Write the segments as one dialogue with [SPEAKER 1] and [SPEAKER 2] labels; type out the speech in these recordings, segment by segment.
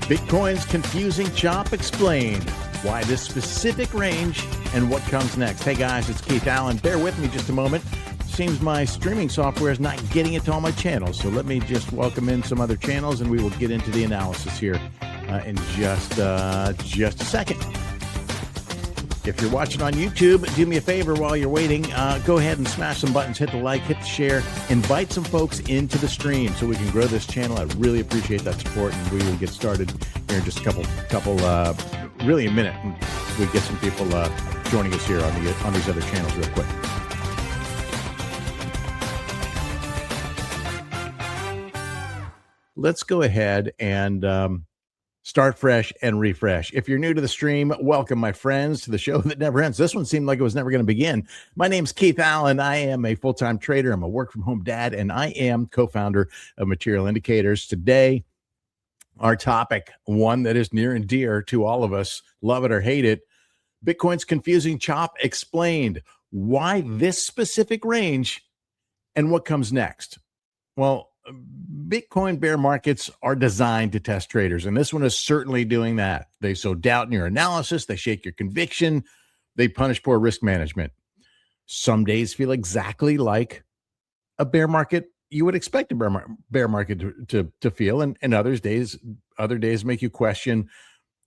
[SPEAKER 1] Bitcoin's confusing chop explained. Why this specific range and what comes next. Hey guys, it's Keith Allen. Bear with me just a moment. Seems my streaming software is not getting it to all my channels. So let me just welcome in some other channels and we will get into the analysis here in just a second. If you're watching on YouTube, do me a favor while you're waiting. Go ahead and smash some buttons, hit the like, hit the share, invite some folks into the stream so we can grow this channel. I really appreciate that support, and we will get started here in just a couple, really a minute, and we get some people joining us here on these other channels real quick. Let's go ahead and start fresh and refresh. If you're new to the stream, welcome, my friends, to the show that never ends. This one seemed like it was never going to begin. My name's Keith Allen. I am a full-time trader. I'm a work-from-home dad, and I am co-founder of Material Indicators. Today, our topic, one that is near and dear to all of us, love it or hate it, Bitcoin's confusing chop explained. Why this specific range and what comes next? Well, Bitcoin bear markets are designed to test traders, and this one is certainly doing that. They sow doubt in your analysis, they shake your conviction, they punish poor risk management. Some days feel exactly like a bear market you would expect a bear market to feel, and other days make you question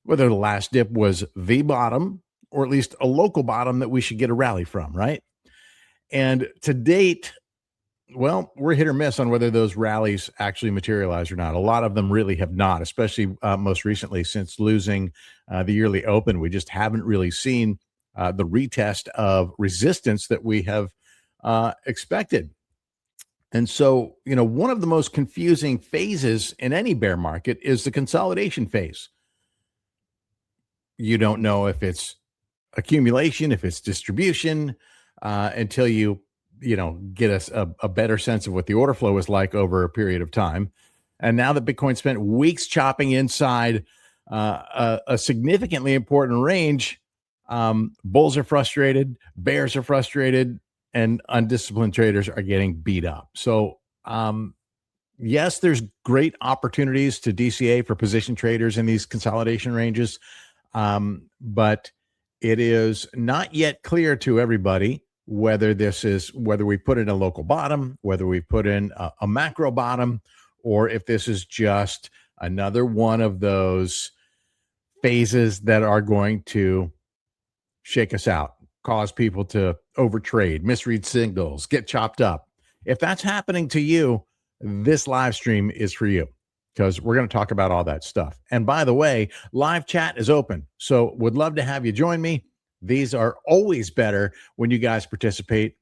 [SPEAKER 1] whether the last dip was the bottom or at least a local bottom that we should get a rally from, right? And to date, well, we're hit or miss on whether those rallies actually materialize or not. A lot of them really have not, especially most recently since losing the yearly open. We just haven't really seen the retest of resistance that we have expected. And so, one of the most confusing phases in any bear market is the consolidation phase. You don't know if it's accumulation, if it's distribution, until you get us a better sense of what the order flow is like over a period of time. And now that Bitcoin spent weeks chopping inside a significantly important range, bulls are frustrated, bears are frustrated, and undisciplined traders are getting beat up. So, yes, there's great opportunities to DCA for position traders in these consolidation ranges, but it is not yet clear to everybody whether we put in a local bottom, whether we put in a macro bottom, or if this is just another one of those phases that are going to shake us out, cause people to overtrade, misread signals, get chopped up. If that's happening to you, this live stream is for you, because we're going to talk about all that stuff. And by the way, live chat is open, so would love to have you join me. These are always better when you guys participate.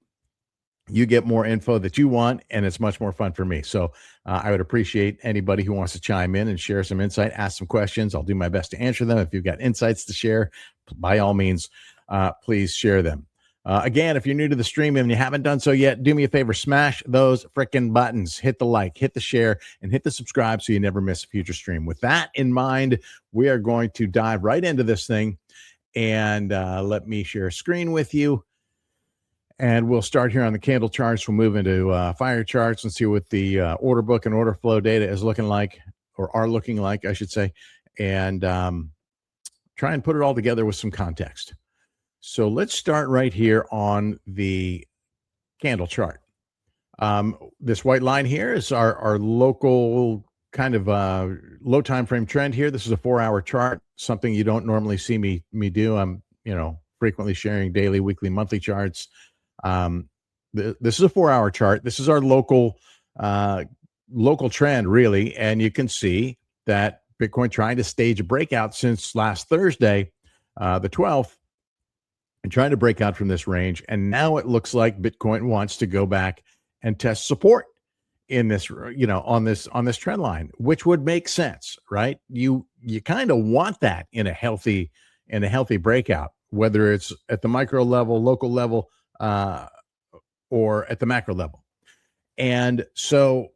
[SPEAKER 1] You get more info that you want, and it's much more fun for me. So I would appreciate anybody who wants to chime in and share some insight, ask some questions. I'll do my best to answer them. If you've got insights to share, by all means, please share them. Again, if you're new to the stream and you haven't done so yet, do me a favor, smash those frickin' buttons, hit the like, hit the share, and hit the subscribe so you never miss a future stream. With that in mind, we are going to dive right into this thing. And let me share a screen with you. And we'll start here on the candle charts. We'll move into fire charts and see what the order book and order flow data is looking like, or are looking like, I should say, and try and put it all together with some context. So let's start right here on the candle chart. This white line here is our local kind of low time frame trend here. This is a 4-hour chart, something you don't normally see me do. I'm frequently sharing daily, weekly, monthly charts. This is a 4-hour chart. This is our local trend, really, and you can see that Bitcoin trying to stage a breakout since last Thursday, the 12th, and trying to break out from this range. And now it looks like Bitcoin wants to go back and test support in this, on this trend line, which would make sense, right? You kind of want that in a healthy breakout, whether it's at the micro level, local level, or at the macro level. And so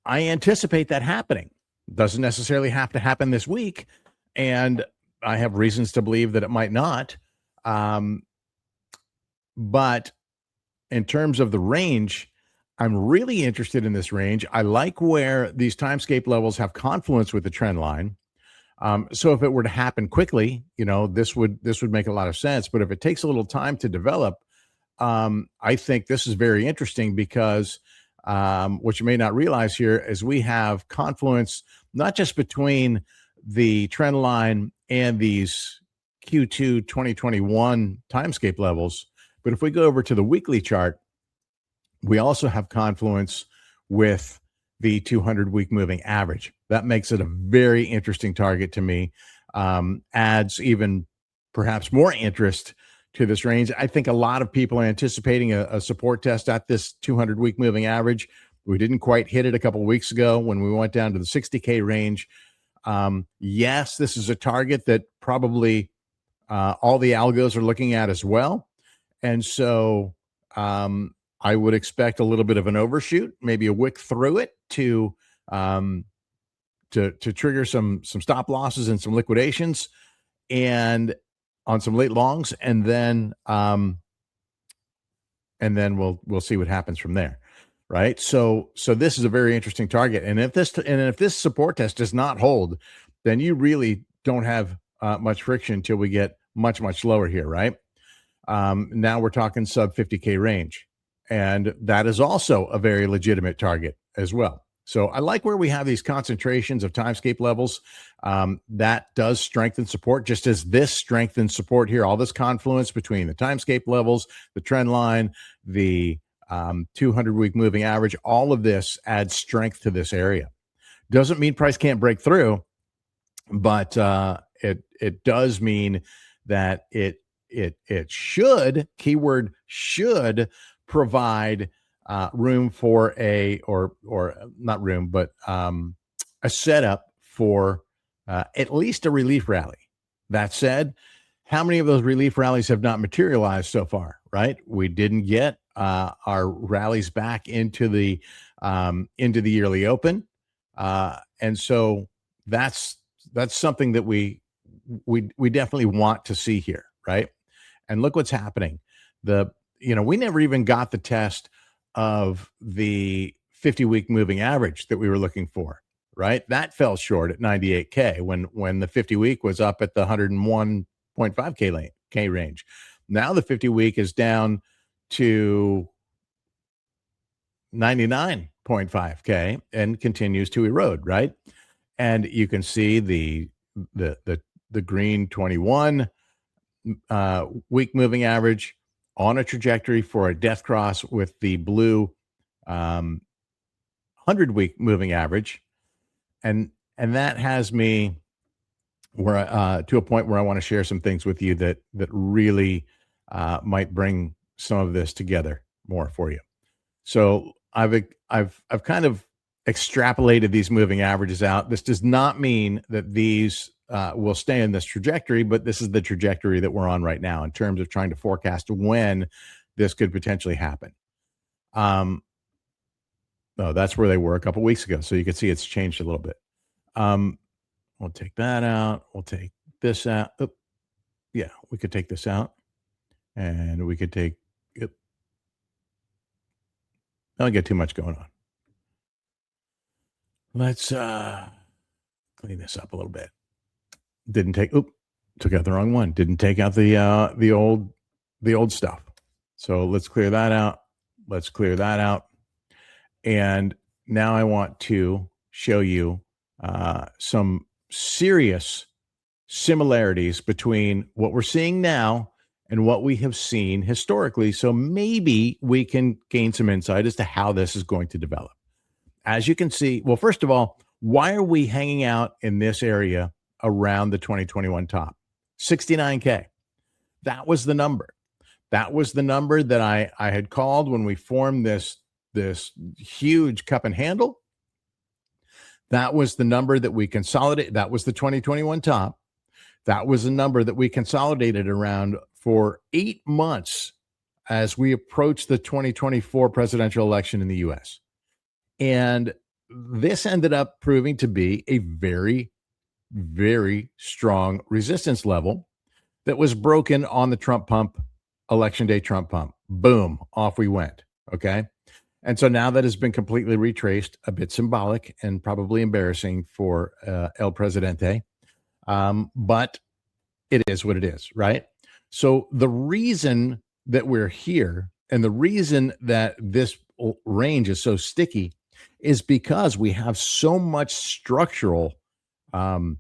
[SPEAKER 1] I anticipate that happening. Doesn't necessarily have to happen this week, and I have reasons to believe that it might not. But in terms of the range, I'm really interested in this range. I like where these timescape levels have confluence with the trend line. So if it were to happen quickly, this would make a lot of sense. But if it takes a little time to develop, I think this is very interesting because what you may not realize here is we have confluence not just between the trend line and these Q2 2021 timescape levels, but if we go over to the weekly chart, we also have confluence with the 200-week moving average. That makes it a very interesting target to me. Adds even perhaps more interest to this range. I think a lot of people are anticipating a support test at this 200-week moving average. We didn't quite hit it a couple of weeks ago when we went down to the 60K range. Yes, this is a target that probably all the algos are looking at as well. And so I would expect a little bit of an overshoot, maybe a wick through it to trigger some stop losses and some liquidations, and on some late longs, and then we'll see what happens from there, right? So this is a very interesting target, and if this support test does not hold, then you really don't have much friction until we get much lower here, right? Now we're talking sub 50K range. And that is also a very legitimate target as well. So I like where we have these concentrations of timescape levels. That does strengthen support, just as this strengthens support here. All this confluence between the timescape levels, the trend line, the 200-week moving average, all of this adds strength to this area. Doesn't mean price can't break through, but it does mean that it should, keyword should, provide room for or not room, but a setup for at least a relief rally. That said, how many of those relief rallies have not materialized so far, right? We didn't get our rallies back into the yearly open. And so that's something that we definitely want to see here, right? And look what's happening. We never even got the test of the 50-week moving average that we were looking for, right? That fell short at 98K when the 50-week was up at the 101.5K range. Now the 50-week is down to 99.5K and continues to erode, right? And you can see the green 21 week moving average on a trajectory for a death cross with the blue 100-week moving average, and that has me where to a point where I want to share some things with you that really might bring some of this together more for you. So I've kind of extrapolated these moving averages out. This does not mean that these will stay in this trajectory, but this is the trajectory that we're on right now in terms of trying to forecast when this could potentially happen. No, that's where they were a couple weeks ago. So you can see it's changed a little bit. We'll take that out. We'll take this out. Oh, yeah, we could take this out, and we could take it. Don't get too much going on. Let's clean this up a little bit. Didn't take. Took out the wrong one. Didn't take out the old stuff. So let's clear that out. Let's clear that out. And now I want to show you some serious similarities between what we're seeing now and what we have seen historically. So maybe we can gain some insight as to how this is going to develop. As you can see, well, first of all, why are we hanging out in this area around the 2021 top? 69K. That was the number. That was the number that I had called when we formed this huge cup and handle. That was the number that we consolidated. That was the 2021 top. That was the number that we consolidated around for 8 months as we approached the 2024 presidential election in the U.S. And this ended up proving to be a very, very strong resistance level that was broken on the Trump pump, election day Trump pump. Boom, off we went. Okay. And so now that has been completely retraced, a bit symbolic and probably embarrassing for El Presidente. But it is what it is, right? So the reason that we're here and the reason that this range is so sticky is because we have so much structural um,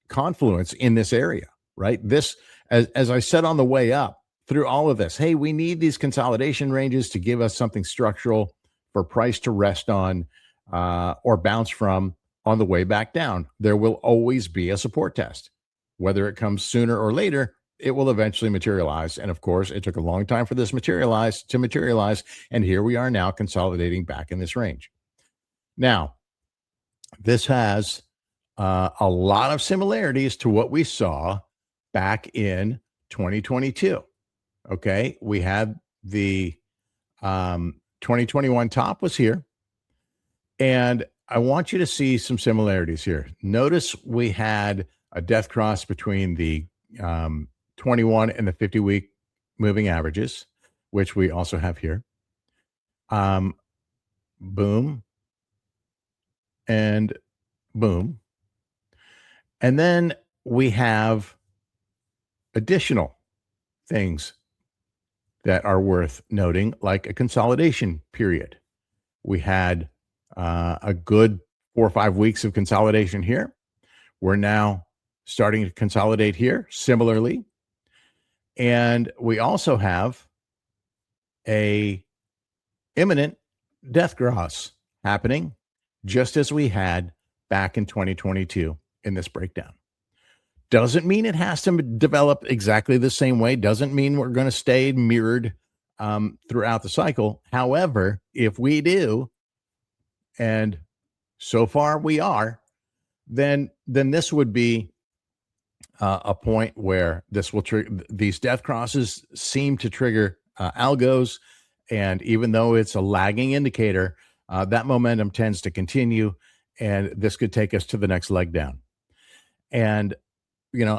[SPEAKER 1] confluence in this area, right? This, as I said on the way up through all of this, hey, we need these consolidation ranges to give us something structural for price to rest on or bounce from on the way back down. There will always be a support test. Whether it comes sooner or later, it will eventually materialize. And of course, it took a long time for this to materialize. And here we are now consolidating back in this range. Now, this has a lot of similarities to what we saw back in 2022. Okay. We had the 2021 top was here. And I want you to see some similarities here. Notice we had a death cross between the 21 and the 50-week moving averages, which we also have here. Boom and boom. And then we have additional things that are worth noting, like a consolidation period. We had a good 4 or 5 weeks of consolidation here. We're now starting to consolidate here similarly. And we also have a imminent death cross happening just as we had back in 2022 in this breakdown. Doesn't mean it has to develop exactly the same way. Doesn't mean we're going to stay mirrored throughout the cycle. However, if we do, and so far we are, then this would be a point where this will trigger. These death crosses seem to trigger algos, and even though it's a lagging indicator, that momentum tends to continue, and this could take us to the next leg down. And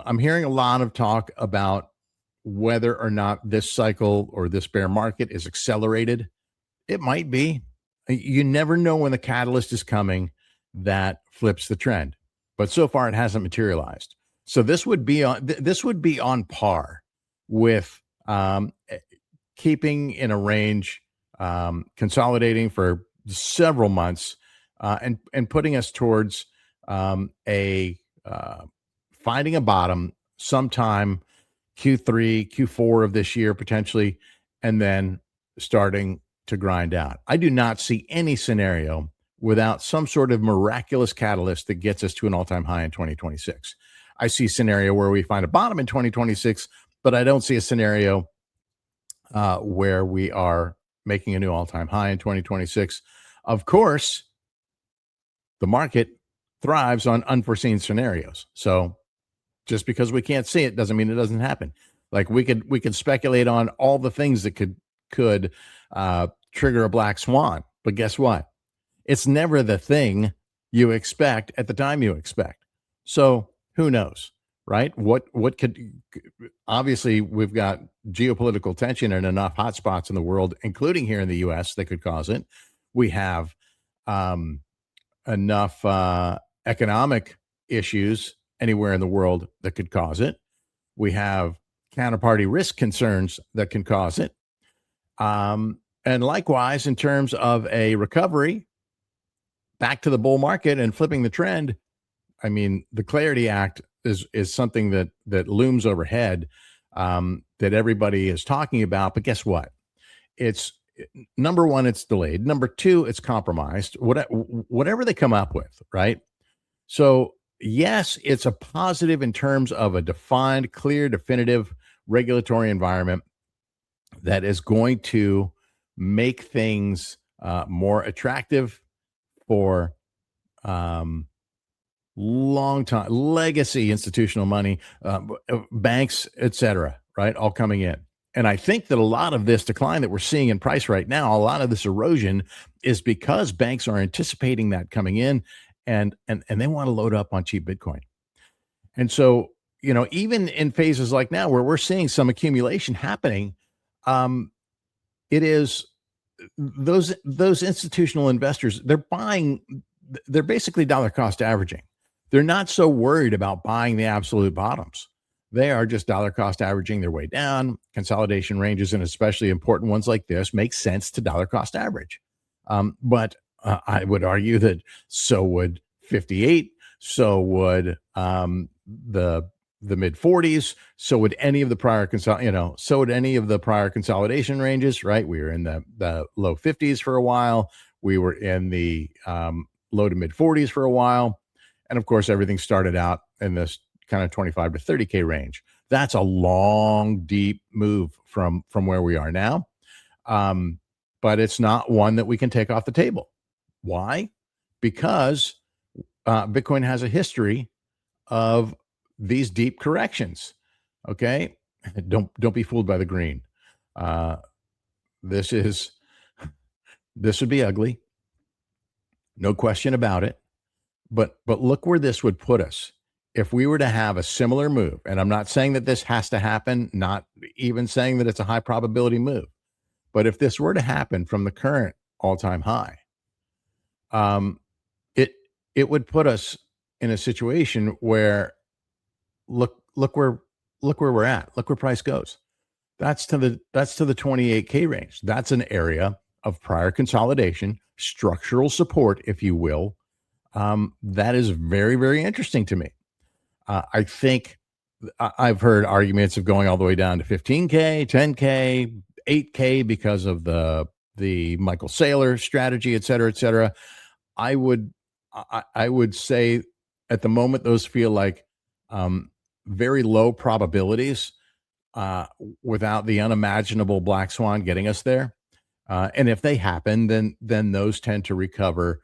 [SPEAKER 1] I'm hearing a lot of talk about whether or not this cycle or this bear market is accelerated. It might be. You never know when the catalyst is coming that flips the trend, but so far it hasn't materialized. So this would be on par with keeping in a range, consolidating for several months, and putting us towards finding a bottom sometime Q3, Q4 of this year potentially, and then starting to grind out. I do not see any scenario without some sort of miraculous catalyst that gets us to an all-time high in 2026. I see a scenario where we find a bottom in 2026, but I don't see a scenario where we are making a new all-time high in 2026. Of course, the market thrives on unforeseen scenarios. So just because we can't see it doesn't mean it doesn't happen. Like we could speculate on all the things that could trigger a black swan, but guess what? It's never the thing you expect at the time you expect. So who knows, right? What could, obviously we've got geopolitical tension and enough hotspots in the world, including here in the US, that could cause it. We have enough economic issues anywhere in the world that could cause it. We have counterparty risk concerns that can cause it. And likewise, in terms of a recovery back to the bull market and flipping the trend, I mean, the Clarity Act is something that looms overhead, that everybody is talking about. But guess what? It's number one, it's delayed. Number two, it's compromised. Whatever they come up with, right? So yes, it's a positive in terms of a defined, clear, definitive regulatory environment that is going to make things more attractive for long time legacy institutional money, banks, etc., right? All coming in. And I think that a lot of this decline that we're seeing in price right now, a lot of this erosion is because banks are anticipating that coming in, and they want to load up on cheap Bitcoin. And so, even in phases like now where we're seeing some accumulation happening, it is those institutional investors, they're basically dollar cost averaging. They're not so worried about buying the absolute bottoms. They are just dollar cost averaging their way down. Consolidation ranges, and especially important ones like this, make sense to dollar cost average. But I would argue that so would 58, so would the mid 40s, so would any of the so would any of the prior consolidation ranges, right? We were in the low 50s for a while. We were in the low to mid 40s for a while. And of course, everything started out in this kind of 25 to 30K range. That's a long, deep move from where we are now. But it's not one that we can take off the table. Why? Because Bitcoin has a history of these deep corrections. Okay, don't be fooled by the green. This would be ugly, no question about it. But look where this would put us if we were to have a similar move. And I'm not saying that this has to happen, not even saying that it's a high probability move. But if this were to happen from the current all-time high, it would put us in a situation where look where we're at. Look where price goes. That's to the 28K range. That's an area of prior consolidation, structural support, if you will. That is very, very interesting to me. I think I've heard arguments of going all the way down to 15K, 10K, 8K because of the Michael Saylor strategy, et cetera, et cetera. I would say at the moment, those feel like very low probabilities without the unimaginable black swan getting us there. And if they happen, then those tend to recover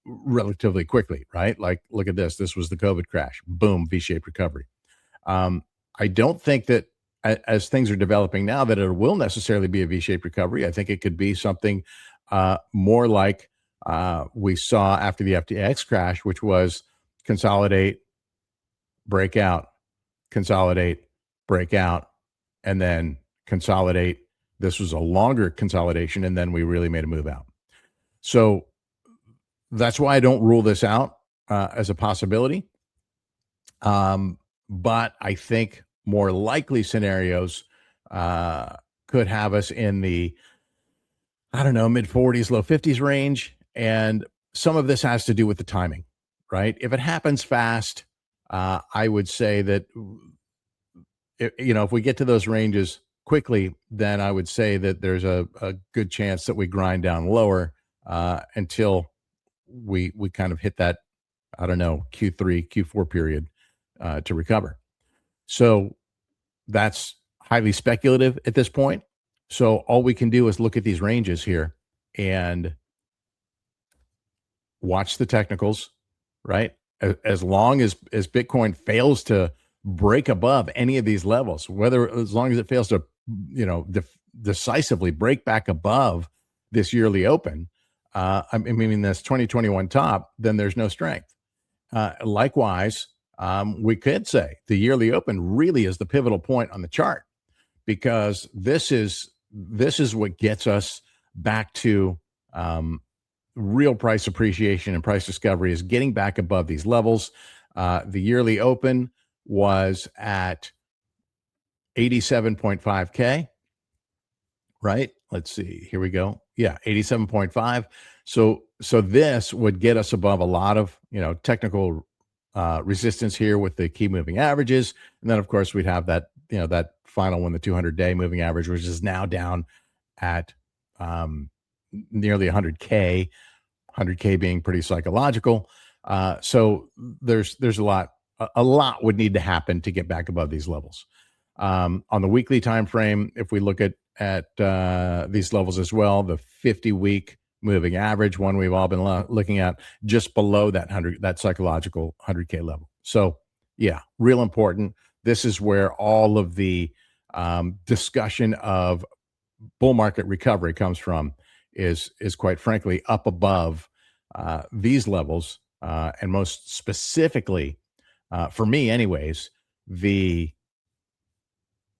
[SPEAKER 1] relatively quickly, right? Like, look at this. This was the COVID crash. Boom, V-shaped recovery. I don't think that as things are developing now that it will necessarily be a V-shaped recovery. I think it could be something more like we saw after the FTX crash, which was consolidate, breakout, consolidate, breakout, and then consolidate. This was a longer consolidation, and then we really made a move out. So that's why I don't rule this out as a possibility. But I think more likely scenarios could have us in the, mid 40s, low 50s range. And some of this has to do with the timing, right? If it happens fast, I would say that, if we get to those ranges quickly, then I would say that there's a good chance that we grind down lower until we kind of hit that, Q3, Q4 period to recover. So that's highly speculative at this point. So all we can do is look at these ranges here and watch the technicals, right? As long as Bitcoin fails to break above any of these levels, as long as it fails to, decisively break back above this yearly open, this 2021 top, then there's no strength. Likewise, we could say the yearly open really is the pivotal point on the chart, because this is what gets us back to real price appreciation and price discovery, is getting back above these levels. The yearly open was at 87.5K, right? Let's see. Here we go. Yeah, 87.5. So this would get us above a lot of, technical resistance here with the key moving averages. And then of course we'd have that, that final one, the 200-day moving average, which is now down at nearly 100K, 100K being pretty psychological. So there's a lot would need to happen to get back above these levels. On the weekly time frame, if we look at these levels as well, the 50-week moving average, one we've all been looking at, just below that psychological 100K level. So yeah, real important. This is where all of the discussion of bull market recovery comes from, is quite frankly up above these levels, and most specifically, for me anyways, the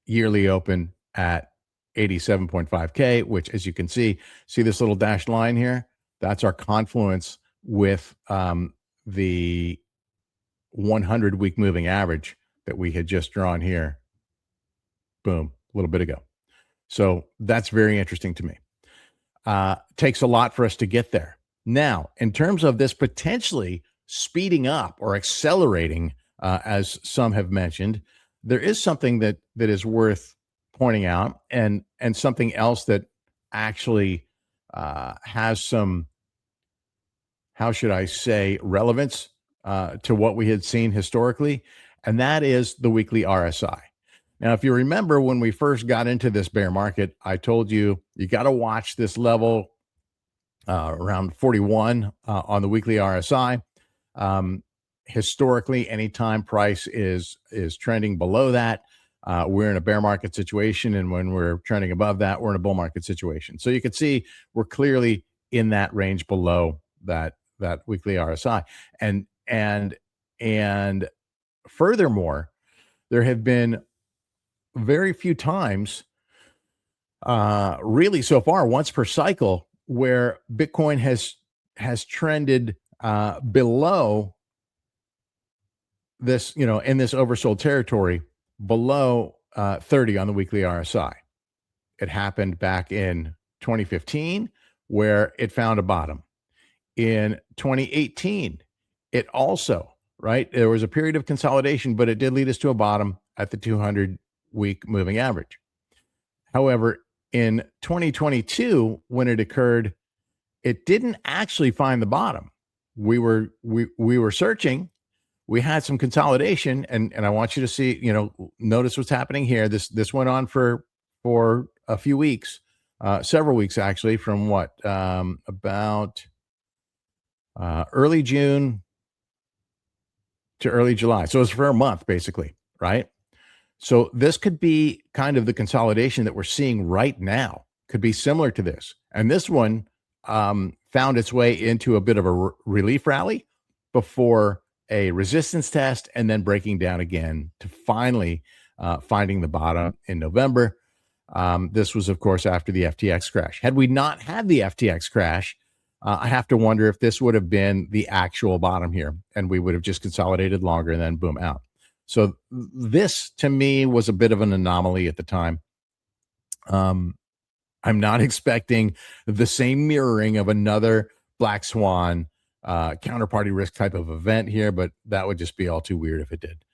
[SPEAKER 1] yearly open at 87.5K, which, as you can see this little dashed line here? That's our confluence with the 100-week moving average that we had just drawn here. Boom, a little bit ago. So that's very interesting to me. Takes a lot for us to get there. Now, in terms of this potentially speeding up or accelerating, as some have mentioned, there is something that is worth pointing out, and something else that actually has some, how should I say, relevance to what we had seen historically, and that is the weekly RSI. Now, if you remember when we first got into this bear market, I told you got to watch this level around 41 on the weekly RSI. Historically, anytime price is trending below that, we're in a bear market situation, and when we're trending above that, we're in a bull market situation. So you can see we're clearly in that range below that weekly RSI, and furthermore, there have been very few times, really so far, once per cycle, where Bitcoin has trended below this, in this oversold territory, below 30 on the weekly RSI. It happened back in 2015, where it found a bottom. In 2018, it also, right, there was a period of consolidation, but it did lead us to a bottom at the 200-week moving average. However, in 2022, when it occurred, it didn't actually find the bottom. We were searching. We had some consolidation, and I want you to see, notice what's happening here. This went on for a few weeks, several weeks actually, from about early June to early July. So it was for a month, basically, right? So this could be kind of the consolidation that we're seeing right now, could be similar to this. And this one found its way into a bit of a relief rally before a resistance test, and then breaking down again to finally finding the bottom in November. This was, of course, after the FTX crash. Had we not had the FTX crash, I have to wonder if this would have been the actual bottom here, and we would have just consolidated longer and then boom, out. So this, to me, was a bit of an anomaly at the time. I'm not expecting the same mirroring of another black swan counterparty risk type of event here, but that would just be all too weird if it did.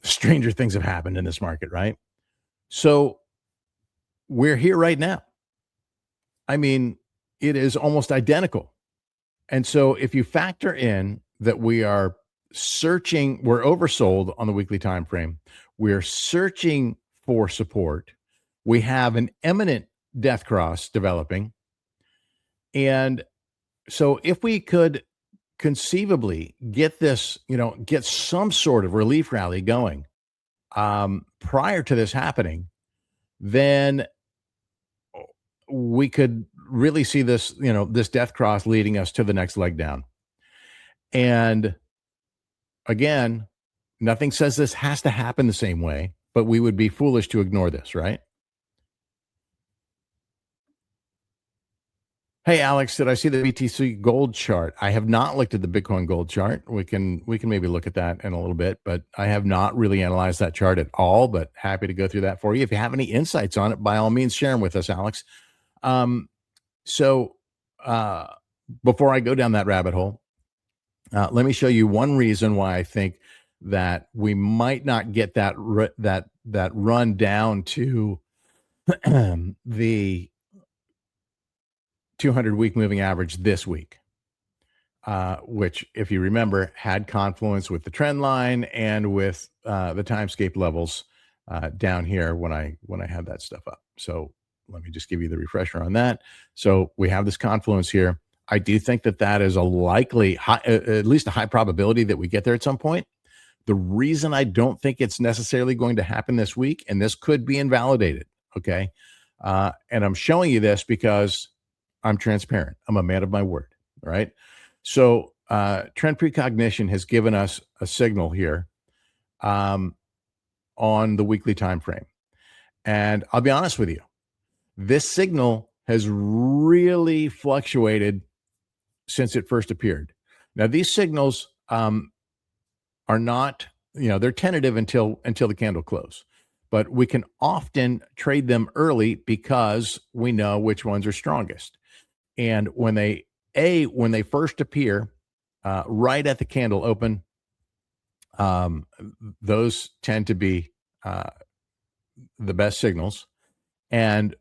[SPEAKER 1] Stranger things have happened in this market, right? So we're here right now. I mean, it is almost identical. And so if you factor in that we are searching, we're oversold on the weekly time frame, we're searching for support, we have an imminent death cross developing, and so if we could conceivably get this, get some sort of relief rally going prior to this happening, then we could really see this, this death cross leading us to the next leg down. And again, nothing says this has to happen the same way, but we would be foolish to ignore this, right? Hey, Alex, did I see the BTC gold chart? I have not looked at the Bitcoin gold chart. We can maybe look at that in a little bit, but I have not really analyzed that chart at all, but happy to go through that for you. If you have any insights on it, by all means, share them with us, Alex. So before I go down that rabbit hole, let me show you one reason why I think that we might not get that run down to the 200-week moving average this week, which, if you remember, had confluence with the trend line and with the timescape levels down here when I had that stuff up. So let me just give you the refresher on that. So we have this confluence here. I do think that is a likely, at least a high probability that we get there at some point. The reason I don't think it's necessarily going to happen this week, and this could be invalidated, okay? And I'm showing you this because I'm transparent. I'm a man of my word, right? So trend precognition has given us a signal here on the weekly time frame. And I'll be honest with you, this signal has really fluctuated since it first appeared. Now, these signals are not, they're tentative until the candle close, but we can often trade them early because we know which ones are strongest. And when they first appear, right at the candle open, um, those tend to be uh, the best signals. And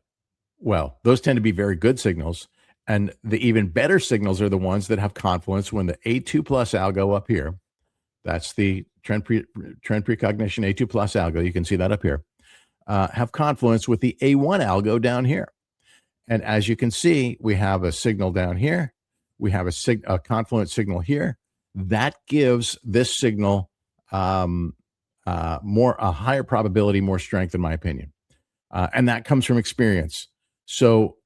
[SPEAKER 1] well, those tend to be very good signals. And the even better signals are the ones that have confluence when the A2 plus algo up here, that's the trend precognition A2 plus algo, you can see that up here, have confluence with the A1 algo down here. And as you can see, we have a signal down here. We have a confluent signal here. That gives this signal a higher probability, more strength, in my opinion. And that comes from experience. So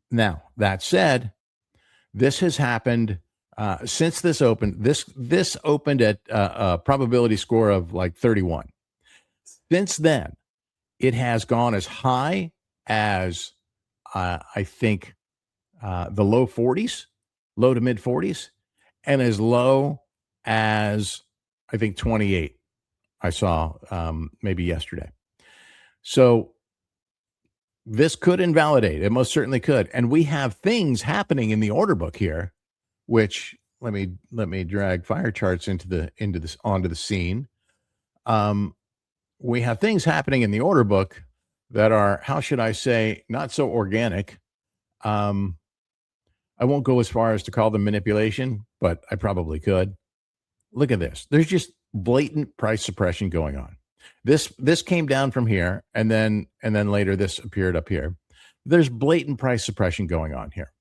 [SPEAKER 1] now that said, this has happened since this opened. This opened at a probability score of like 31. Since then, it has gone as high as I think the low 40s, low to mid 40s, and as low as I think 28. I saw maybe yesterday. So this could invalidate. It most certainly could. And we have things happening in the order book here, which let me drag fire charts onto the scene. We have things happening in the order book that are, how should I say, not so organic. I won't go as far as to call them manipulation, but I probably could. Look at this. There's just blatant price suppression going on. This came down from here, and then later this appeared up here. There's blatant price suppression going on here.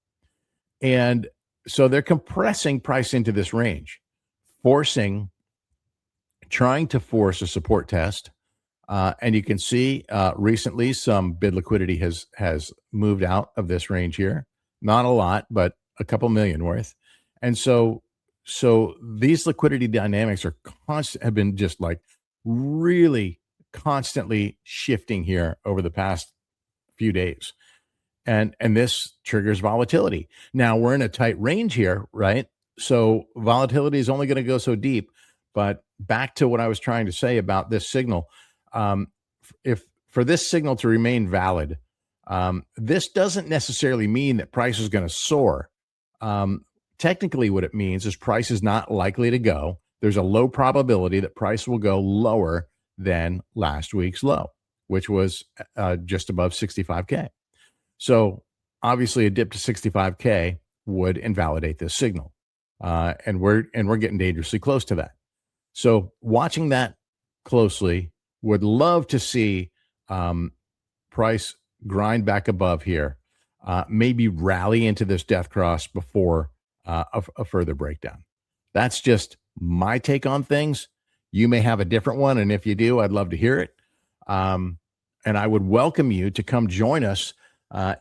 [SPEAKER 1] And so they're compressing price into this range, trying to force a support test. And you can see recently some bid liquidity has moved out of this range here. Not a lot, but a couple million worth. And so these liquidity dynamics have been just like really constantly shifting here over the past few days. And this triggers volatility. Now we're in a tight range here, right? So volatility is only going to go so deep. But back to what I was trying to say about this signal, if for this signal to remain valid, this doesn't necessarily mean that price is going to soar. Technically, what it means is price is not likely to go. There's a low probability that price will go lower than last week's low, which was just above 65K. So obviously a dip to 65K would invalidate this signal. And we're getting dangerously close to that. So watching that closely, would love to see price grind back above here, maybe rally into this death cross before a further breakdown. That's just my take on things. You may have a different one, and if you do, I'd love to hear it. And I would welcome you to come join us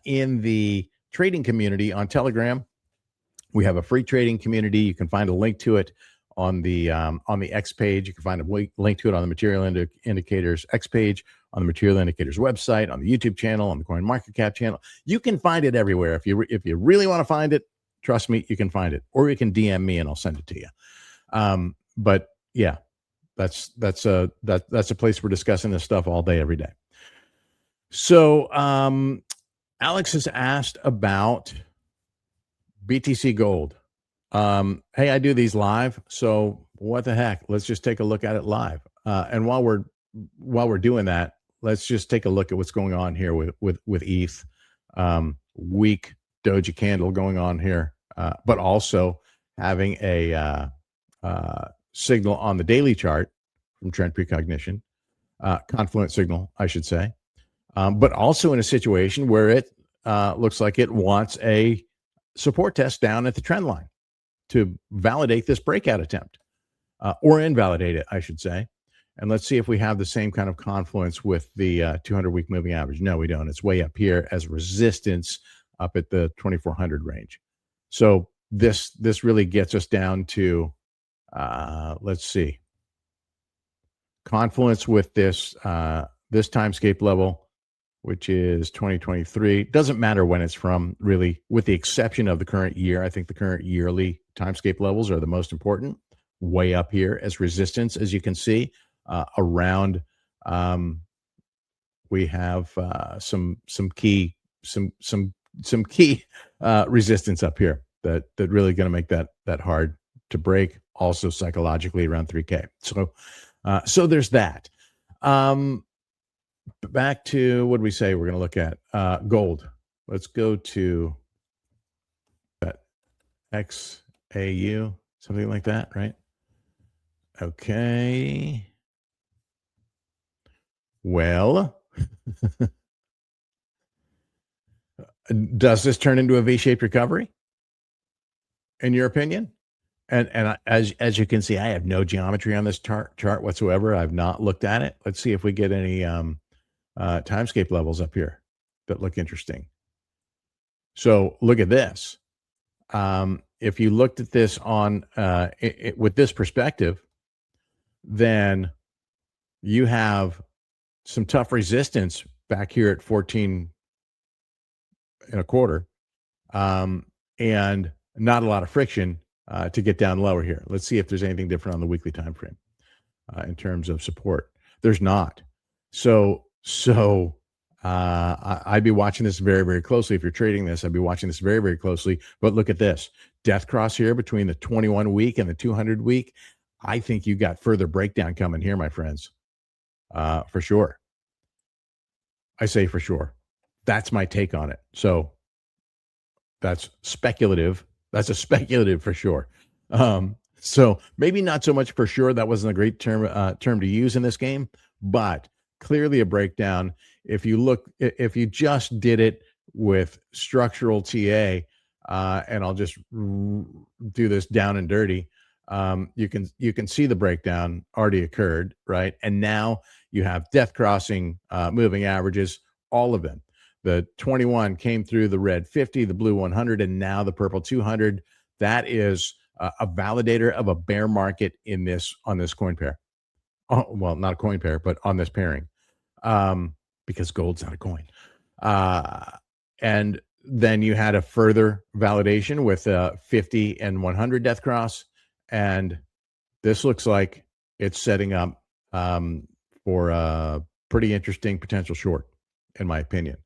[SPEAKER 1] in the trading community on Telegram. We have a free trading community. You can find a link to it on the X page. You can find a link to it on the Material Indicators X page, on the Material Indicators website, on the YouTube channel, on the CoinMarketCap channel. You can find it everywhere. If you really want to find it, trust me, you can find it, or you can DM me and I'll send it to you. But yeah, that's a place we're discussing this stuff all day, every day. So Alex has asked about BTC Gold. Hey, I do these live, so what the heck? Let's just take a look at it live. And while we're doing that, let's just take a look at what's going on here with ETH. Weak doji candle going on here, but also having a signal on the daily chart from trend precognition, confluent signal, I should say, but also in a situation where it looks like it wants a support test down at the trend line to validate this breakout attempt, or invalidate it, I should say. And let's see if we have the same kind of confluence with the 200-week moving average. No, we don't. It's way up here as resistance up at the 2400 range. So this really gets us down to, let's see. confluence with this this timescape level, which is 2023. Doesn't matter when it's from, really, with the exception of the current year. I think the current yearly timescape levels are the most important, way up here as resistance, as you can see, around. We have some key resistance up here that really going to make that hard to break. Also psychologically around 3K. So there's that. Back to what did we say we're going to look at? Gold. Let's go to that XAU, something like that, right? Okay. Well, does this turn into a V-shaped recovery, in your opinion? And as you can see, I have no geometry on this chart whatsoever. I've not looked at it. Let's see if we get any timescape levels up here that look interesting. So look at this. If you looked at this on with this perspective, then you have some tough resistance back here at 14 and a quarter, and not a lot of friction to get down lower here. Let's see if there's anything different on the weekly time frame in terms of support. There's not. So I'd be watching this very, very closely. If you're trading this, I'd be watching this very, very closely. But look at this death cross here between the 21 week and the 200 week. I think you got further breakdown coming here, my friends, for sure. I say for sure. That's my take on it. So that's speculative. That's a speculative for sure. So maybe not so much for sure. That wasn't a great term to use in this game, but clearly a breakdown. If you just did it with structural TA, and I'll just do this down and dirty, you can see the breakdown already occurred, right? And now you have death crossing moving averages, all of them. The 21 came through the red 50, the blue 100, and now the purple 200. That is a validator of a bear market on this coin pair. Oh, well, not a coin pair, but on this pairing, because gold's not a coin. And then you had a further validation with 50 and 100 death cross, and this looks like it's setting up for a pretty interesting potential short, in my opinion.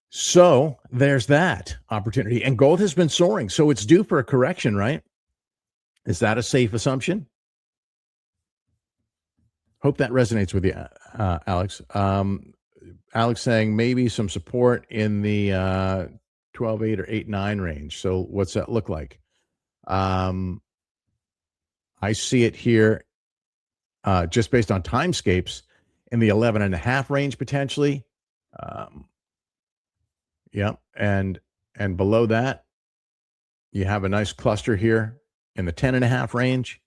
[SPEAKER 1] So there's that opportunity, and gold has been soaring, so it's due for a correction, right? Is that a safe assumption? Hope that resonates with you, Alex. Alex saying maybe some support in the 12.8 or 8.9 range. So what's that look like? I see it here just based on timescapes in the 11.5 range potentially. Yeah, and below that, you have a nice cluster here in the 10.5 range,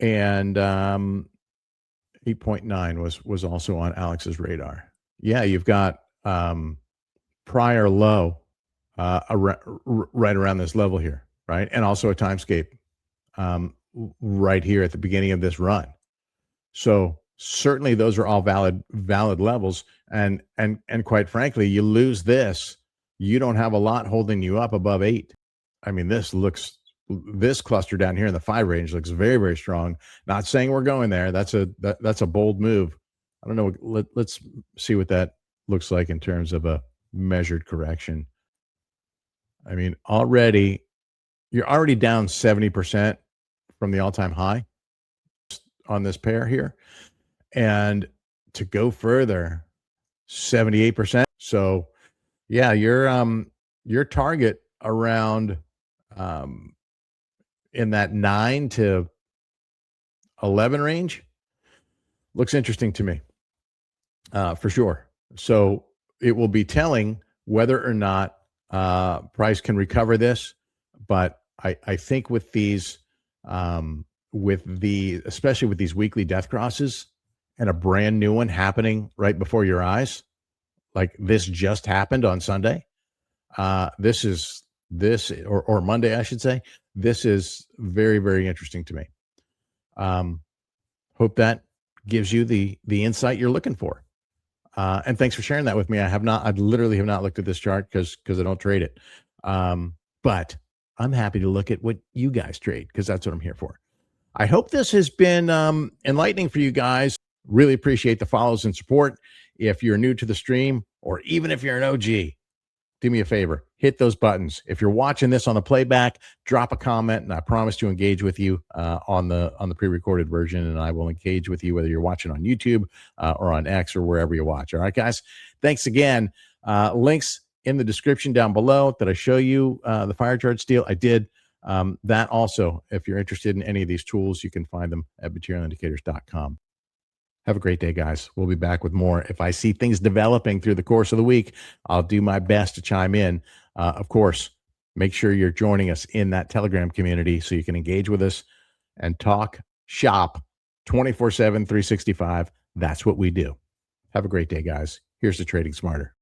[SPEAKER 1] and 8.9 was also on Alex's radar. Yeah, you've got prior low right around this level here, right, and also a timescape right here at the beginning of this run. So certainly those are all valid levels, and quite frankly, you lose this, you don't have a lot holding you up above 8. I mean, this cluster down here in the 5 range looks very, very strong. Not saying we're going there. That's a bold move. I don't know. Let's see what that looks like in terms of a measured correction. I mean, you're already down 70% from the all-time high on this pair here. And to go further, 78%. So yeah, your target around in that 9 to 11 range looks interesting to me, for sure. So it will be telling whether or not price can recover this. But I think with these, especially with these weekly death crosses and a brand new one happening right before your eyes, like this just happened on Sunday. Or Monday, I should say. This is very, very interesting to me. Hope that gives you the insight you're looking for. And thanks for sharing that with me. I literally have not looked at this chart because I don't trade it. But I'm happy to look at what you guys trade because that's what I'm here for. I hope this has been enlightening for you guys. Really appreciate the follows and support. If you're new to the stream, or even if you're an OG, do me a favor, hit those buttons. If you're watching this on the playback, drop a comment, and I promise to engage with you on the pre-recorded version, and I will engage with you whether you're watching on YouTube or on X or wherever you watch. All right, guys, thanks again. Links in the description down below that I show you the fire charge deal. I did that also. If you're interested in any of these tools, you can find them at materialindicators.com. Have a great day, guys. We'll be back with more. If I see things developing through the course of the week, I'll do my best to chime in. Of course, make sure you're joining us in that Telegram community so you can engage with us and talk shop 24/7, 365. That's what we do. Have a great day, guys. Here's to trading smarter.